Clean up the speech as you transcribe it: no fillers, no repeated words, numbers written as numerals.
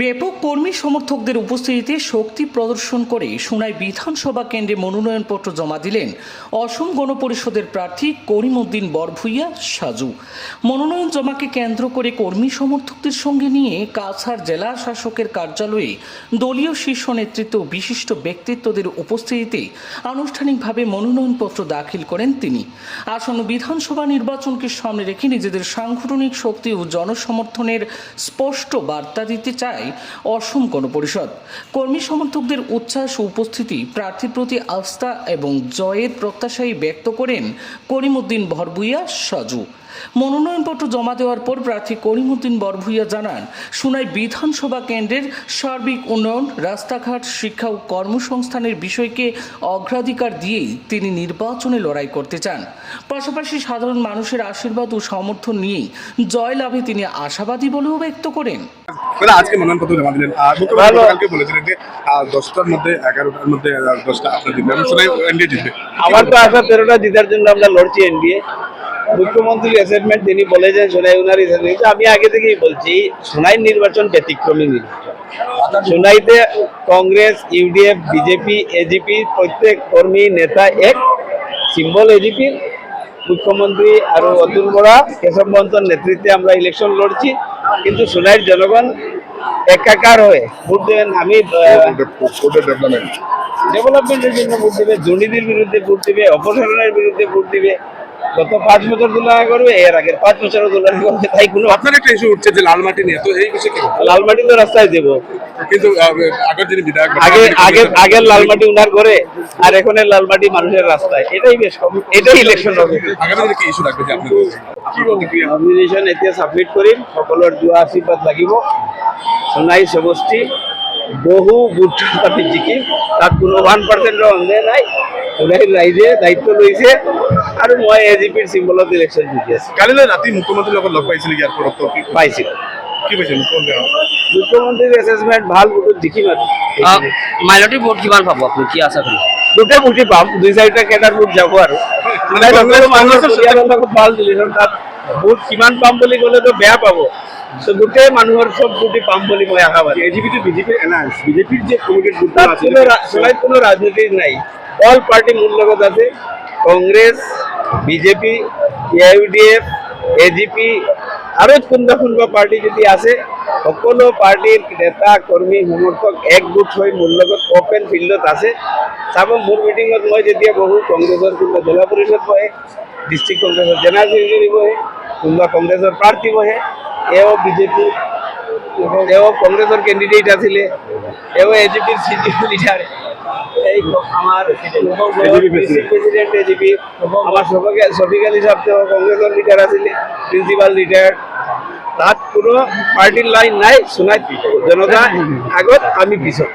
ব্যাপক কর্মী সমর্থকদের উপস্থিতিতে শক্তি প্রদর্শন করে সোনাই বিধানসভা কেন্দ্রে মনোনয়নপত্র জমা দিলেন অসম গণপরিষদের প্রার্থী করিমউদ্দিন বরভূইয়া সাজু। মনোনয়ন জমাকে কেন্দ্র করে কর্মী সমর্থকদের সঙ্গে নিয়ে কাছাড় জেলা শাসকের কার্যালয়ে দলীয় শীর্ষ নেতৃত্ব ও বিশিষ্ট ব্যক্তিত্বদের উপস্থিতিতে আনুষ্ঠানিকভাবে মনোনয়নপত্র দাখিল করেন তিনি। আসন্ন বিধানসভা নির্বাচনকে সামনে রেখে নিজেদের সাংগঠনিক শক্তি ও জনসমর্থনের স্পষ্ট বার্তা দিতে চায় অসম গণপরিষদ। কর্মী সমর্থকদের উচ্ছ্বাস ও উপস্থিতি প্রার্থীর প্রতি আস্থা এবং জয়ের প্রত্যাশাই ব্যক্ত করেন করিমউদ্দিন বরভূইয়া সাজু। মনোনয়নপত্র জমা দেওয়ার পর প্রার্থী করিমউদ্দিন বরভূইয়া জানান, সোনাই বিধানসভা কেন্দ্রের সার্বিক উন্নয়ন, রাস্তাঘাট, শিক্ষা ও কর্মসংস্থানের বিষয়কে অগ্রাধিকার দিয়েই তিনি নির্বাচনে লড়াই করতে চান। পাশাপাশি সাধারণ মানুষের আশীর্বাদ ও সমর্থন নিয়েই জয়লাভে তিনি আশাবাদী বলেও ব্যক্ত করেন। আজকে মনোনয়নপত্র জমা দিলেন, মুখ্যমন্ত্রী বলেছিলেন যে 10টার মধ্যে 11টার মধ্যে 10টা আপনার দিবেন, এনডিএ জিতবে। আমার তো আশা 13টা জিতার জন্য আমরা লড়ছি এনডিএ। মুখ্যমন্ত্রীর অ্যাসেসমেন্ট তিনি বলেছেন সোনাই উনার আমি আগে থেকেই বলছি সোনাই নির্বাচন ব্যতিক্রমী নির্বাচন। সোনাইতে কংগ্রেস, ইউডিএফ, বিজেপি, এজিপি প্রত্যেক কর্মী নেতা এক সিম্বল এজিপির। মুখ্যমন্ত্রী আর অতুল বরা, কেশব মহন্তর নেতৃত্বে আমরা ইলেকশন লড়ছি, কিন্তু সোনাইয়ের জনগণ একাকার হয়ে ভোট দেবেন। আমি ডেভেলপমেন্টের জন্য ভোট দেবে, দুর্নীতির বিরুদ্ধে ভোট দেবে, অপসারণের বিরুদ্ধে ভোট দিবে। গত 5 বছর তুলনা করবে, এর আগের 5 বছরও তুলনা করবে। তাই কোনো আপনার একটা ইস্যু উঠছে যে লালমাটি নিয়ে, তো এই বিষয়ে লালমাটি তো রাস্তায় দেবো, কিন্তু আগের যিনি বিধায়ক আগের লালমাটি উনার ঘরে আর এখনের লালমাটি মানুষের রাস্তায়, এটাই বেশ এটাই ইলেকশন হবে। আগামী দিনে কি ইস্যু রাখবে যে আপনার নমিনেশন এতিয়া সাবমিট কৰিম, সকলের দোয়া আশীর্বাদ লাগিব। সোনাই সমষ্টি বহু বুথ পাতি জিকিম, তাত কোনো 1% সন্দেহ নাই। সোনাই ৰাইজে দায়িত্ব লৈছে আৰু মই এজিপিৰ চিম্বলত ইলেকশ্যন জিকি আছো। কালিলৈ ৰাতি মুখ্যমন্ত্ৰীৰ লগত লগ পাইছিল এয়াৰপৰ্টত, পাইছিল। কি পাইছিল? মুখ্যমন্ত্ৰীৰ এছেছমেণ্ট ভাল, ভোটত জিকিম আৰু মাইনৰিটি ভোট কিমান পাব আপুনি, কি আশা কৰে? দুটা ভোটে পাম, 2-4টা কেটাৰ ভোট যাব আৰু মানুহৰ ভাল ৰিলেশ্যন। তাত ভোট কিমান পাম বুলি ক'লেতো বেয়া পাব, গোটেই মানুহৰ চব ভোটে পাম বুলি মই আশাবাদী। এজিপিটো বিজেপিৰ এলায়েন্স, বিজেপিৰ যে কমিটিৰ সোনাইত কোনো ৰাজনীতি নাই, অল পার্টি মূল লগত আছে। কংগ্রেস, বিজেপি, ইউডিএফ, এজিপি আৰু কোনোবা পার্টি যদি আছে, সকলো পার্টির নেতা কর্মী সমর্থক একগোট হৈ মোৰ লগত ওপেন ফিল্ডত আছে। চাব মোৰ মিটিঙত মই যেতিয়া বহু কংগ্ৰেছৰ কোনোবা জিলা পৰিষদ বহে, ডিষ্ট্ৰিক্ট কংগ্ৰেছৰ জেনেৰেল ছেক্ৰেটাৰী বহে, কোনোবা কংগ্ৰেছৰ প্ৰাৰ্থী বহে, এও বিজেপি, এও কংগ্রেসের ক্যান্ডিডেট আছিলে, এও এজিপির সিনিয়র লিডার, এই আমার প্রেসিডেন্ট এজিপি, আমার শফিক আলী সাহেব কংগ্রেসের লিডার আছিলে, প্রিন্সিপাল লিডার। তাত কোনো পার্টির লাইন নাই। সোনাই জনতা আগত, আমি পিছত।